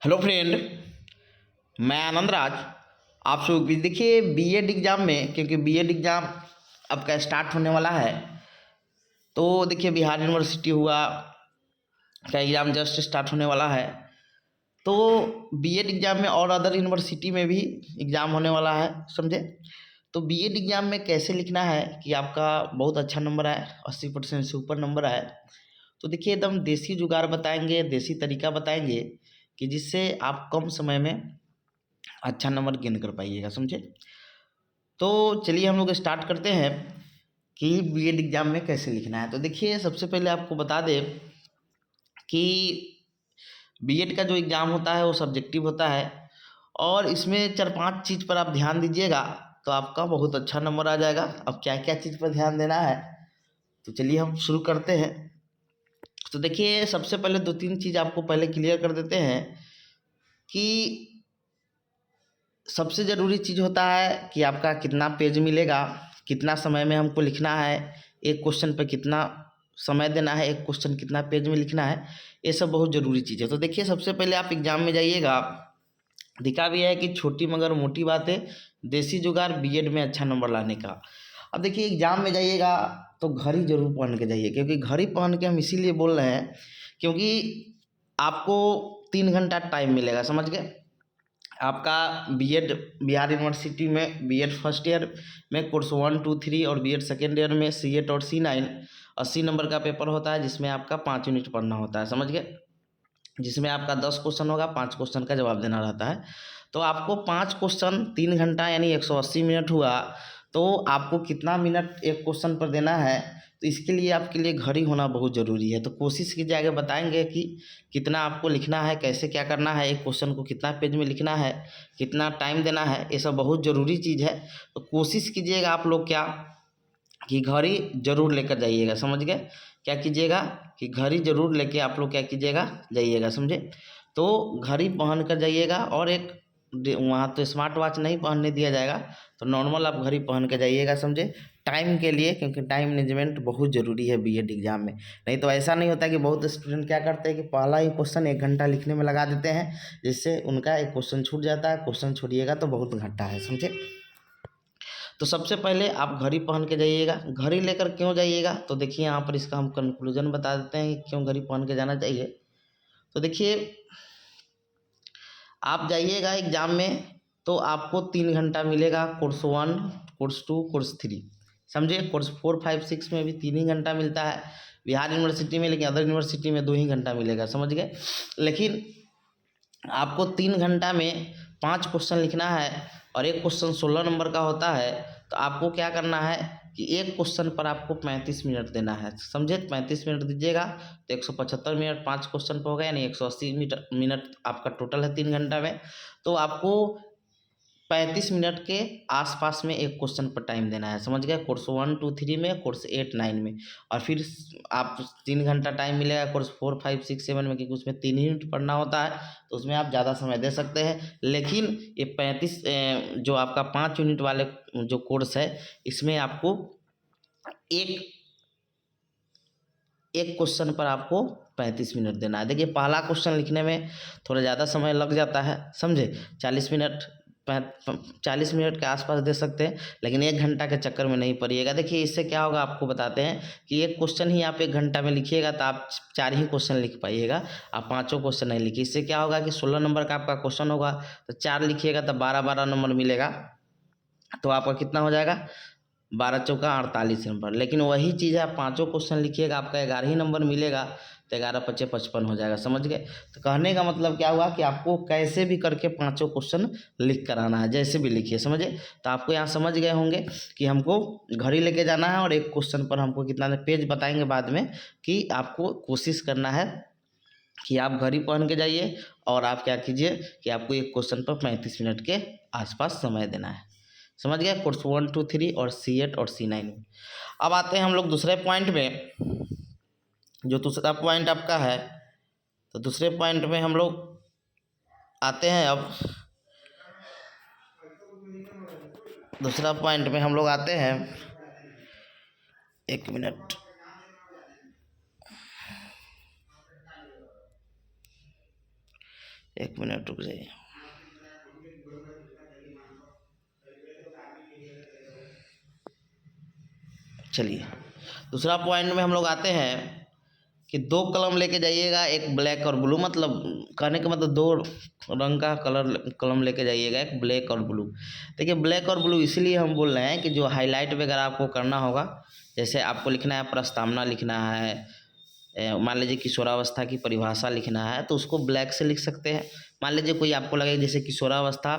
Hello friend, मैं आनंद राज। आप सब भी देखिए बीएड एग्ज़ाम में, क्योंकि बीएड एग्ज़ाम आपका स्टार्ट होने वाला है। तो देखिए बिहार यूनिवर्सिटी हुआ का एग्ज़ाम जस्ट स्टार्ट होने वाला है। तो बीएड एग्ज़ाम में और अदर यूनिवर्सिटी में भी एग्ज़ाम होने वाला है, समझे। तो बीएड एग्ज़ाम में कैसे लिखना है कि आपका बहुत अच्छा नंबर आए, 80% से ऊपर नंबर आए। तो देखिए एकदम देसी जुगाड़ बताएंगे, देसी तरीका बताएंगे कि जिससे आप कम समय में अच्छा नंबर गेन कर पाइएगा, समझे। तो चलिए हम लोग स्टार्ट करते हैं कि बीएड एग्ज़ाम में कैसे लिखना है। तो देखिए सबसे पहले आपको बता दें कि बीएड का जो एग्ज़ाम होता है वो सब्जेक्टिव होता है और इसमें 4-5 चीज़ पर आप ध्यान दीजिएगा तो आपका बहुत अच्छा नंबर आ जाएगा। अब क्या क्या चीज़ पर ध्यान देना है तो चलिए हम शुरू करते हैं। तो देखिए सबसे पहले 2-3 चीज़ आपको पहले क्लियर कर देते हैं कि सबसे ज़रूरी चीज़ होता है कि आपका कितना पेज मिलेगा, कितना समय में हमको लिखना है, एक क्वेश्चन पे कितना समय देना है, एक क्वेश्चन कितना पेज में लिखना है, ये सब बहुत ज़रूरी चीज़ है। तो देखिए सबसे पहले आप एग्ज़ाम में जाइएगा, दिखा भी है कि छोटी मगर मोटी बातें, देसी जुगाड़ बीएड में अच्छा नंबर लाने का। अब देखिए एग्ज़ाम में जाइएगा तो घड़ी जरूर पहन के जाइए, क्योंकि घड़ी पहन के हम इसीलिए बोल रहे हैं क्योंकि आपको 3 घंटा टाइम मिलेगा, समझ गए। आपका बीएड बिहार यूनिवर्सिटी में बीएड फर्स्ट ईयर में कोर्स 1, 2, 3 और बीएड सेकेंड ईयर में C8 और C9 80 नंबर का पेपर होता है, जिसमें आपका 5 यूनिट पढ़ना होता है, समझ गए। जिसमें आपका 10 क्वेश्चन होगा, 5 क्वेश्चन का जवाब देना रहता है। तो आपको 5 क्वेश्चन 3 घंटा यानी 180 मिनट हुआ। तो आपको कितना मिनट एक क्वेश्चन पर देना है, तो इसके लिए आपके लिए घड़ी होना बहुत ज़रूरी है। तो कोशिश कीजिए, आगे बताएंगे कि कितना आपको लिखना है, कैसे क्या करना है, एक क्वेश्चन को कितना पेज में लिखना है, कितना टाइम देना है, ये सब बहुत ज़रूरी चीज़ है। तो कोशिश कीजिएगा आप लोग क्या कि घड़ी जरूर लेकर जाइएगा, समझ गए। क्या कीजिएगा कि घड़ी जरूर लेके आप लोग क्या कीजिएगा जाइएगा, समझे। तो घड़ी पहन कर जाइएगा और एक वहाँ तो स्मार्ट वॉच नहीं पहनने दिया जाएगा, तो नॉर्मल आप घड़ी पहन के जाइएगा, समझे, टाइम के लिए, क्योंकि टाइम मैनेजमेंट बहुत ज़रूरी है बीएड एग्जाम में। नहीं तो ऐसा नहीं होता कि बहुत स्टूडेंट क्या करते हैं कि पहला ही क्वेश्चन 1 घंटा लिखने में लगा देते हैं, जिससे उनका एक क्वेश्चन छूट जाता है। क्वेश्चन छोड़िएगा तो बहुत घंटा है, समझे। तो सबसे पहले आप घड़ी पहन के जाइएगा। घड़ी लेकर क्यों जाइएगा, तो देखिए यहाँ पर इसका हम कंक्लूजन बता देते हैं कि क्यों घड़ी पहन के जाना चाहिए। तो देखिए आप जाइएगा एग्जाम में तो आपको 3 घंटा मिलेगा, कोर्स 1, कोर्स 2, कोर्स 3, समझे। कोर्स 4, 5, 6 में भी 3 ही घंटा मिलता है बिहार यूनिवर्सिटी में, लेकिन अदर यूनिवर्सिटी में 2 ही घंटा मिलेगा, समझ गए। लेकिन आपको 3 घंटा में 5 क्वेश्चन लिखना है और एक क्वेश्चन 16 नंबर का होता है। तो आपको क्या करना है कि एक क्वेश्चन पर आपको 35 मिनट देना है, समझे। 35 मिनट दीजिएगा तो 175 मिनट 5 क्वेश्चन पर हो गया, यानी 180 मिनट आपका टोटल है 3 घंटा में। तो आपको 35 मिनट के आसपास में एक क्वेश्चन पर टाइम देना है, समझ गए। कोर्स 1, 2, 3 में, कोर्स 8, 9 में, और फिर आप 3 घंटा टाइम मिलेगा कोर्स 4, 5, 6, 7 में, क्योंकि उसमें 3 यूनिट पढ़ना होता है, तो उसमें आप ज़्यादा समय दे सकते हैं। लेकिन ये 35 जो आपका 5 यूनिट वाले जो कोर्स है, इसमें आपको एक एक क्वेश्चन पर आपको 35 मिनट देना है। देखिए पहला क्वेश्चन लिखने में थोड़ा ज़्यादा समय लग जाता है, समझे। 40 मिनट के आसपास दे सकते हैं, लेकिन 1 घंटा के चक्कर में नहीं पड़िएगा। देखिए इससे क्या होगा आपको बताते हैं कि एक क्वेश्चन ही आप 1 घंटा में लिखिएगा तो आप 4 ही क्वेश्चन लिख पाइएगा, आप 5 क्वेश्चन नहीं लिखिए। इससे क्या होगा कि 16 नंबर का आपका क्वेश्चन होगा, तो 4 लिखिएगा तो 12-12 नंबर मिलेगा, तो आपका कितना हो जाएगा 12 चौका 48 नंबर। लेकिन वही चीज़ है, आप 5 क्वेश्चन लिखिएगा, आपका 11 ही नंबर मिलेगा, तो 11 पचे 55 हो जाएगा, समझ गए। तो कहने का मतलब क्या हुआ कि आपको कैसे भी करके 5 क्वेश्चन लिख कर आना है, जैसे भी लिखिए, समझे। तो आपको यहाँ समझ गए होंगे कि हमको घड़ी लेके जाना है और एक क्वेश्चन पर हमको कितना पेज बताएंगे बाद में, कि आपको कोशिश करना है कि आप घड़ी पहन के जाइए और आप क्या कीजिए कि आपको एक क्वेश्चन पर 35 मिनट के आसपास समय देना है, समझ गया। कोर्स 1, 2, 3 और C8 और C9 में। अब आते हैं हम लोग दूसरे पॉइंट में। जो दूसरा पॉइंट आपका है, तो दूसरे पॉइंट में हम लोग आते हैं। अब दूसरा पॉइंट में हम लोग आते हैं, 1 मिनट। एक मिनट रुक जाइए। चलिए, दूसरा पॉइंट में हम लोग आते हैं कि दो कलम लेके जाइएगा, एक ब्लैक और ब्लू, मतलब कहने का मतलब दो रंग का कलम लेके जाइएगा, एक ब्लैक और ब्लू। देखिए ब्लैक और ब्लू इसलिए हम बोल रहे हैं कि जो हाईलाइट वगैरह आपको करना होगा, जैसे आपको लिखना है प्रस्तावना लिखना है, मान लीजिए किशोरावस्था की परिभाषा लिखना है, तो उसको ब्लैक से लिख सकते हैं। मान लीजिए कोई आपको लगे जैसे किशोरावस्था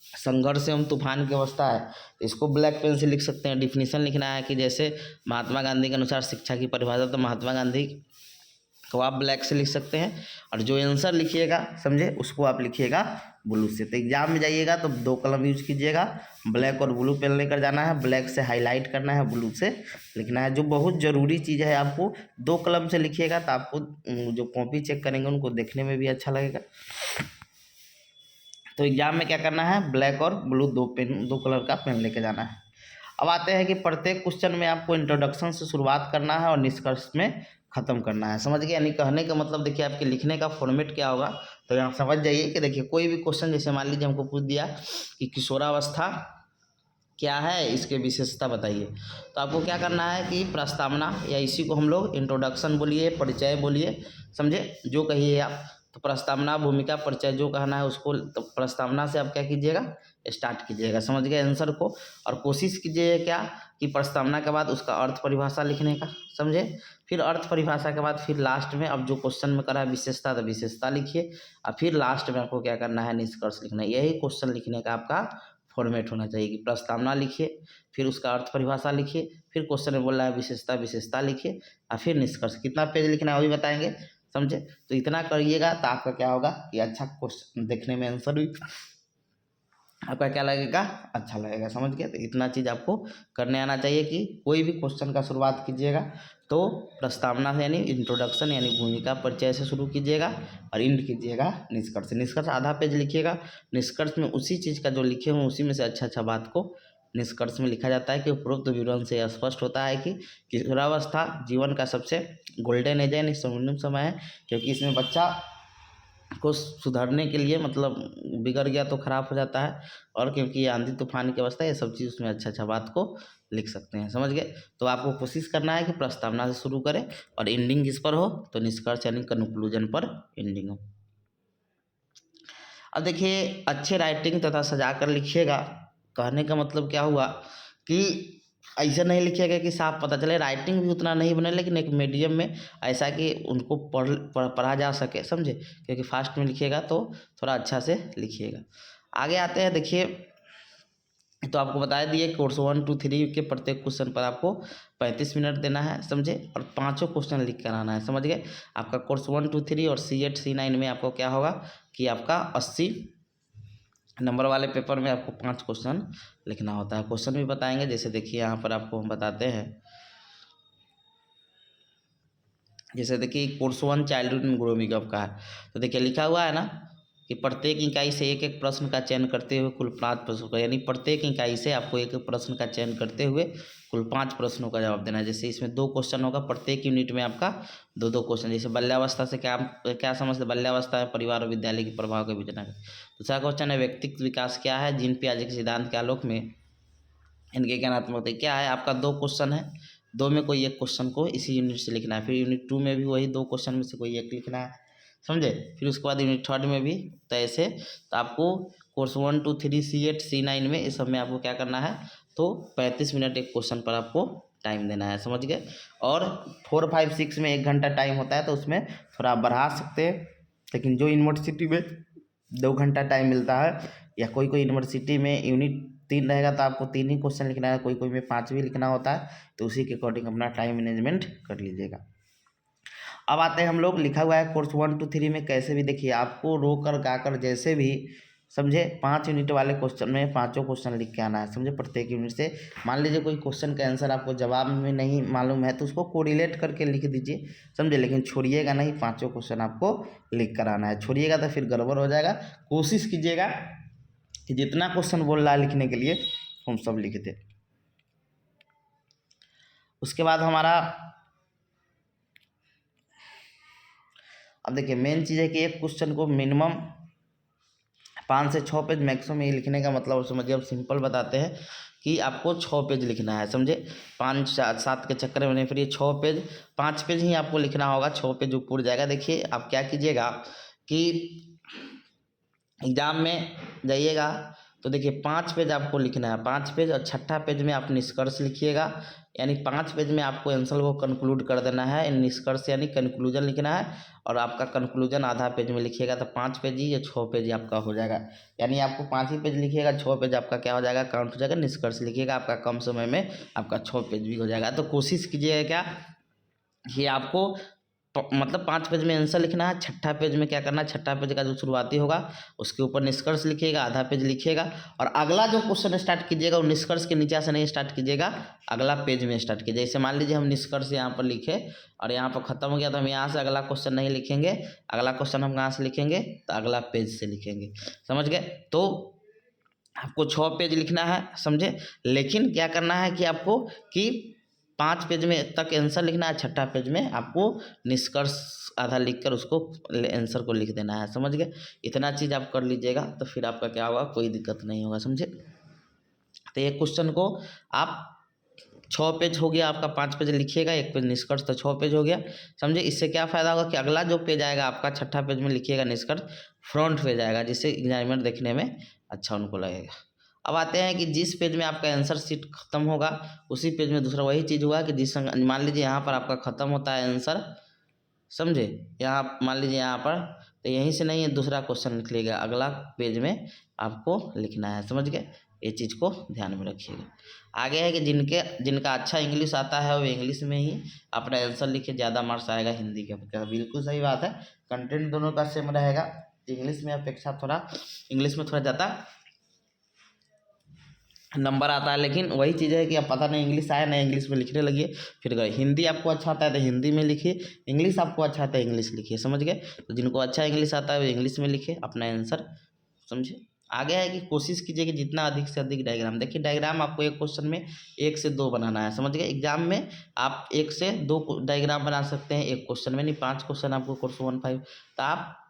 संघर्ष एवं तूफान की अवस्था है, इसको ब्लैक पेन से लिख सकते हैं। डिफिनीशन लिखना है कि जैसे महात्मा गांधी के अनुसार शिक्षा की परिभाषा, तो महात्मा गांधी को आप ब्लैक से लिख सकते हैं। और जो आंसर लिखिएगा समझे, उसको आप लिखिएगा ब्लू से। तो एग्जाम में जाइएगा तो दो कलम यूज कीजिएगा, ब्लैक और ब्लू पेन लेकर जाना है, ब्लैक से हाईलाइट करना है, ब्लू से लिखना है। जो बहुत ज़रूरी चीज़ है, आपको दो कलम से लिखिएगा तो आपको जो कॉपी चेक करेंगे उनको देखने में भी अच्छा लगेगा। तो एग्जाम में क्या करना है, ब्लैक और ब्लू दो कलर का पेन लेके जाना है। अब आते हैं कि प्रत्येक क्वेश्चन में आपको इंट्रोडक्शन से शुरुआत करना है और निष्कर्ष में ख़त्म करना है। समझ गए? यानी कहने का मतलब देखिए आपके लिखने का फॉर्मेट क्या होगा, तो यहाँ समझ जाइए कि देखिए कोई भी क्वेश्चन जैसे मान लीजिए हमको पूछ दिया कि किशोरावस्था क्या है, इसके विशेषता बताइए, तो आपको क्या करना है कि प्रस्तावना, या इसी को हम लोग इंट्रोडक्शन बोलिए, परिचय बोलिए, समझे, जो कहिए आप। तो प्रस्तावना, भूमिका, परिचय जो कहना है उसको, तो प्रस्तावना से आप क्या कीजिएगा, स्टार्ट कीजिएगा। समझ गए आंसर को? और कोशिश कीजिए क्या कि प्रस्तावना के बाद उसका अर्थ परिभाषा लिखने का, समझे। फिर अर्थ परिभाषा के बाद फिर लास्ट में, अब जो क्वेश्चन में करा है विशेषता, तो विशेषता लिखिए। और फिर लास्ट में आपको क्या करना है, निष्कर्ष लिखना है। यही क्वेश्चन लिखने का आपका फॉर्मेट होना चाहिए कि प्रस्तावना लिखिए, फिर उसका अर्थ परिभाषा लिखिए, फिर क्वेश्चन में बोल रहा है विशेषता लिखिए, और फिर निष्कर्ष। कितना पेज लिखना है वो भी बताएंगे, समझे। तो इतना करिएगा तो आपका क्या होगा कि अच्छा क्वेश्चन देखने में आंसर भी आपका क्या लगेगा, अच्छा लगेगा। समझ गए? तो इतना चीज़ आपको करने आना चाहिए कि कोई भी क्वेश्चन का शुरुआत कीजिएगा तो प्रस्तावना से, यानी इंट्रोडक्शन यानी भूमिका परिचय से शुरू कीजिएगा, और इंड कीजिएगा निष्कर्ष। निष्कर्ष आधा पेज लिखिएगा। निष्कर्ष में उसी चीज़ का जो लिखे हों उसी में से अच्छा बात को निष्कर्ष में लिखा जाता है कि उपरोक्त विवरण से स्पष्ट होता है कि किशोरावस्था जीवन का सबसे गोल्डन एज यानी स्वर्णिम समय है, क्योंकि इसमें बच्चा को सुधारने के लिए, मतलब बिगड़ गया तो खराब हो जाता है, और क्योंकि ये आंधी तूफान की अवस्था है, ये सब चीज़ उसमें अच्छा बात को लिख सकते हैं। समझ गए? तो आपको कोशिश करना है कि प्रस्तावना से शुरू करें और एंडिंग किस पर हो, तो निष्कर्ष यानी कंक्लूजन पर एंडिंग हो। अब देखिए अच्छे राइटिंग तथा सजा कर लिखिएगा। कहने का मतलब क्या हुआ कि ऐसा नहीं लिखिएगा कि साफ पता चले, राइटिंग भी उतना नहीं बने, लेकिन एक मीडियम में ऐसा कि उनको पढ़ा जा सके, समझे। क्योंकि फास्ट में लिखिएगा तो थोड़ा अच्छा से लिखिएगा। आगे आते हैं, देखिए तो आपको बता दिए कोर्स 1, 2, 3 के प्रत्येक क्वेश्चन पर आपको 35 मिनट देना है, समझे, और पाँचों क्वेश्चन लिख कर आना है। समझ गए? आपका कोर्स 1, 2, 3 और C8, C9 में आपको क्या होगा कि आपका 80 नंबर वाले पेपर में आपको 5 क्वेश्चन लिखना होता है। क्वेश्चन भी बताएंगे, जैसे देखिए यहाँ पर आपको हम बताते हैं। जैसे देखिए course 1 childhood and growing up का है, तो देखिए लिखा हुआ है ना कि प्रत्येक इकाई से एक प्रश्न का चयन करते हुए कुल 5 प्रश्नों का, यानी प्रत्येक इकाई से आपको एक प्रश्न का चयन करते हुए कुल 5 प्रश्नों का जवाब देना है। जैसे इसमें 2 क्वेश्चन होगा, प्रत्येक यूनिट में आपका 2 क्वेश्चन। जैसे बाल्यावस्था से क्या समझते, बाल्यावस्था में परिवार और विद्यालय के प्रभाव के विचार। दूसरा क्वेश्चन है व्यक्तित्व विकास क्या है, जीन पियाजे के सिद्धांत के आलोक में इनके ज्ञानात्मकता क्या है। आपका 2 क्वेश्चन है, 2 में कोई एक क्वेश्चन को इसी यूनिट से लिखना है। फिर यूनिट 2 में भी वही 2 क्वेश्चन में से कोई एक लिखना है, समझे। फिर उसके बाद यूनिट 3 में भी तो ऐसे, तो आपको कोर्स 1, 2, 3, C8, C9 में इस सब में आपको क्या करना है, तो 35 मिनट एक क्वेश्चन पर आपको टाइम देना है। समझ गए? और 4, 5, 6 में 1 घंटा टाइम होता है, तो उसमें थोड़ा आप बढ़ा सकते हैं। लेकिन जो यूनिवर्सिटी में 2 घंटा टाइम मिलता है, या कोई यूनिवर्सिटी में यूनिट 3 रहेगा तो आपको 3 ही क्वेश्चन लिखना है, कोई में 5 भी लिखना होता है, तो उसी के अकॉर्डिंग अपना टाइम मैनेजमेंट कर लीजिएगा। अब आते हैं हम लोग, लिखा हुआ है कोर्स 1, 2, 3 में कैसे भी देखिए आपको रो कर गा कर जैसे भी, समझे, 5 यूनिट वाले क्वेश्चन में 5 क्वेश्चन लिख के आना है, समझे। प्रत्येक यूनिट से मान लीजिए कोई क्वेश्चन का आंसर आपको जवाब में नहीं मालूम है तो उसको कोरिलेट करके लिख दीजिए, समझे। लेकिन छोड़िएगा नहीं, 5 क्वेश्चन आपको लिख कर आना है। छोड़िएगा तो फिर गड़बड़ हो जाएगा। कोशिश कीजिएगा कि जितना क्वेश्चन बोल रहा है लिखने के लिए हम सब लिख दें। उसके बाद हमारा, अब देखिए मेन चीज़ है कि एक क्वेश्चन को मिनिमम 5 से 6 पेज मैक्सिमम ये लिखने का मतलब समझिए, अब सिंपल बताते हैं कि आपको 6 पेज लिखना है, समझे। 5 7 के चक्कर में नहीं, फिर ये 6 पेज 5 पेज ही आपको लिखना होगा, 6 पेज ऊपर जाएगा। देखिए आप क्या कीजिएगा कि एग्जाम में जाइएगा तो देखिए 5 पेज आपको लिखना है, 5 पेज, और छठा पेज में आप निष्कर्ष लिखिएगा। यानी 5 पेज में आपको आंसर को कंक्लूड कर देना है, निष्कर्ष यानी कंक्लूजन लिखना है, और आपका कंक्लूजन आधा पेज में लिखिएगा। तो 5 पेज ही या 6 पेज ही आपका हो जाएगा। यानी आपको 5 ही पेज लिखिएगा, 6 पेज आपका क्या हो जाएगा, काउंट हो जाएगा। निष्कर्ष लिखिएगा, आपका कम समय में आपका 6 पेज भी हो जाएगा। तो कोशिश कीजिएगा क्या कि आपको मतलब 5 पेज में आंसर लिखना है, छठा पेज में क्या करना है, छठा पेज का जो शुरुआती होगा उसके ऊपर निष्कर्ष लिखिएगा, आधा पेज लिखिएगा, और अगला जो क्वेश्चन स्टार्ट कीजिएगा वो निष्कर्ष के नीचे से नहीं स्टार्ट कीजिएगा, अगला पेज में स्टार्ट कीजिए। जैसे मान लीजिए हम निष्कर्ष यहाँ पर लिखे और यहाँ पर खत्म हो गया, तो हम यहाँ से अगला क्वेश्चन नहीं लिखेंगे, अगला क्वेश्चन हम कहाँ से लिखेंगे, तो अगला पेज से लिखेंगे, समझ गए। तो आपको 6 पेज लिखना है, समझे। लेकिन क्या करना है कि आपको कि 5 पेज में तक आंसर लिखना है, छठा पेज में आपको निष्कर्ष आधा लिखकर उसको आंसर को लिख देना है, समझ गए। इतना चीज़ आप कर लीजिएगा तो फिर आपका क्या होगा, कोई दिक्कत नहीं होगा, समझे। तो ये क्वेश्चन को आप 6 पेज हो गया आपका, 5 पेज लिखिएगा, 1 पेज निष्कर्ष, तो 6 पेज हो गया, समझे। इससे क्या फ़ायदा होगा कि अगला जो पेज आएगा आपका छठा पेज में लिखिएगा निष्कर्ष, फ्रंट पेज आएगा, जिससे एग्जामिनर देखने में अच्छा उनको लगेगा। अब आते हैं कि जिस पेज में आपका आंसर शीट खत्म होगा उसी पेज में दूसरा वही चीज़ हुआ कि जिस मान लीजिए यहाँ पर आपका ख़त्म होता है आंसर, समझे। यहाँ मान लीजिए यहाँ पर, तो यहीं से नहीं है, दूसरा क्वेश्चन लिख लीजिएगा, अगला पेज में आपको लिखना है, समझ गए। ये चीज़ को ध्यान में रखिएगा। आगे है कि जिनका अच्छा इंग्लिश आता है वो इंग्लिश में ही अपना आंसर लिखे, ज़्यादा मार्क्स आएगा हिंदी के अपेक्षा। बिल्कुल सही बात है, कंटेंट दोनों का सेम रहेगा, इंग्लिश में अपेक्षा थोड़ा इंग्लिश में थोड़ा ज़्यादा नंबर आता है। लेकिन वही चीज़ है कि अब पता नहीं इंग्लिश आया, नहीं इंग्लिश में लिखने लगिए, फिर गए। हिंदी आपको अच्छा आता है तो हिंदी में लिखिए, इंग्लिश आपको अच्छा आता है इंग्लिश लिखिए, समझ गए। तो जिनको अच्छा इंग्लिश आता है वो इंग्लिश में लिखे अपना आंसर, समझे। आगे है कि कोशिश कीजिए कि जितना अधिक से अधिक डायग्राम, देखिए डायग्राम आपको एक क्वेश्चन में 1 से 2 बनाना है, समझ गए। एग्जाम में आप 1 से 2 डायग्राम बना सकते हैं एक क्वेश्चन में, नहीं 5 क्वेश्चन आपको कोर्स 1-5, तो आप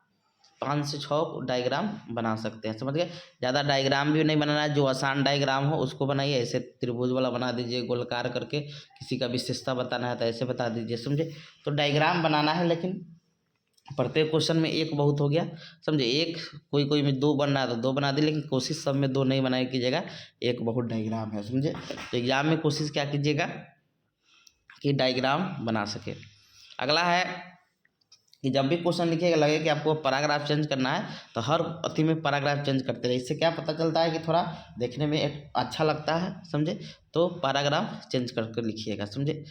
5 से 6 डायग्राम बना सकते हैं, समझ गए। ज़्यादा डायग्राम भी नहीं बनाना है, जो आसान डायग्राम हो उसको बनाइए, ऐसे त्रिभुज वाला बना दीजिए, गोलकार करके, किसी का विशेषता बताना है तो ऐसे बता दीजिए, समझे। तो डायग्राम बनाना है, लेकिन प्रत्येक क्वेश्चन में 1 बहुत हो गया, समझे। 1 कोई में 2 बनना है तो 2 बना दी, लेकिन कोशिश सब में 2 नहीं बनाए कीजिएगा, 1 बहुत डायग्राम है, समझे। तो एग्जाम में कोशिश क्या कीजिएगा कि डायग्राम बना सके। अगला है कि जब भी क्वेश्चन लिखिएगा लगे कि आपको पैराग्राफ चेंज करना है तो हर अति में पैराग्राफ चेंज करते रहे। इससे क्या पता चलता है कि थोड़ा देखने में एक अच्छा लगता है, समझे। तो पैराग्राफ चेंज करके लिखिएगा, समझे।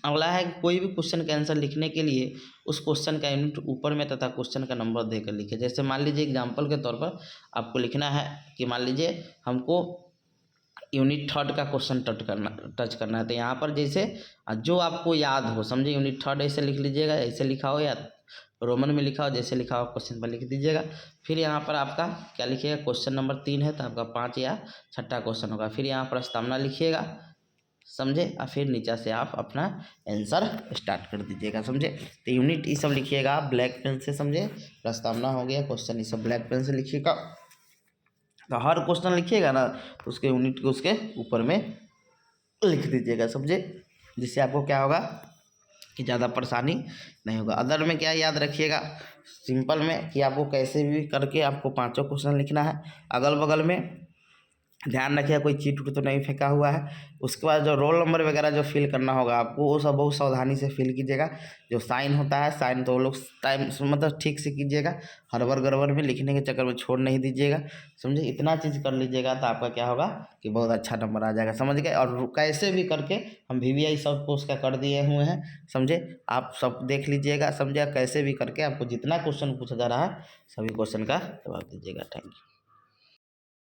अगला है कि कोई भी क्वेश्चन का आंसर लिखने के लिए उस क्वेश्चन का यूनिट ऊपर में तथा क्वेश्चन का नंबर देकर लिखे। जैसे मान लीजिए एग्जाम्पल के तौर पर आपको लिखना है कि मान लीजिए हमको यूनिट 3 का क्वेश्चन टच करना है, तो यहाँ पर जैसे जो आपको याद हो, समझे। यूनिट 3 ऐसे लिख लीजिएगा, ऐसे लिखा हो या रोमन में लिखा हो, जैसे लिखा हो क्वेश्चन पर लिख दीजिएगा। फिर यहाँ पर आपका क्या लिखिएगा, क्वेश्चन नंबर 3 है तो आपका 5 या छठा क्वेश्चन होगा। फिर यहाँ प्रस्तावना लिखिएगा, समझे, और फिर नीचे से आप अपना आंसर स्टार्ट कर दीजिएगा, समझे। तो यूनिट ये सब लिखिएगा आप ब्लैक पेन से, समझे। प्रस्तावना हो गया, क्वेश्चन ये सब ब्लैक पेन से लिखिएगा। तो हर क्वेश्चन लिखिएगा ना तो उसके यूनिट को उसके ऊपर में लिख दीजिएगा, समझे। जिससे आपको क्या होगा कि ज़्यादा परेशानी नहीं होगा। अदर में क्या याद रखिएगा, सिंपल में कि आपको कैसे भी करके आपको 5 क्वेश्चन लिखना है। अगल बगल में ध्यान रखिएगा कोई चीट उट तो नहीं फेंका हुआ है। उसके बाद जो रोल नंबर वगैरह जो फिल करना होगा आपको, वो सब बहुत सावधानी से फिल कीजिएगा। जो साइन होता है, साइन तो वो लोग टाइम मतलब ठीक से कीजिएगा, हड़बड़ गड़बड़ में लिखने के चक्कर में छोड़ नहीं दीजिएगा, समझे। इतना चीज़ कर लीजिएगा तो आपका क्या होगा कि बहुत अच्छा नंबर आ जाएगा, समझ गए। और कैसे भी करके हम VVI सब को उसका कर दिए हुए हैं, समझे। आप सब देख लीजिएगा, समझे। कैसे भी करके आपको जितना क्वेश्चन पूछा जा रहा है सभी क्वेश्चन का जवाब दीजिएगा। Thank you.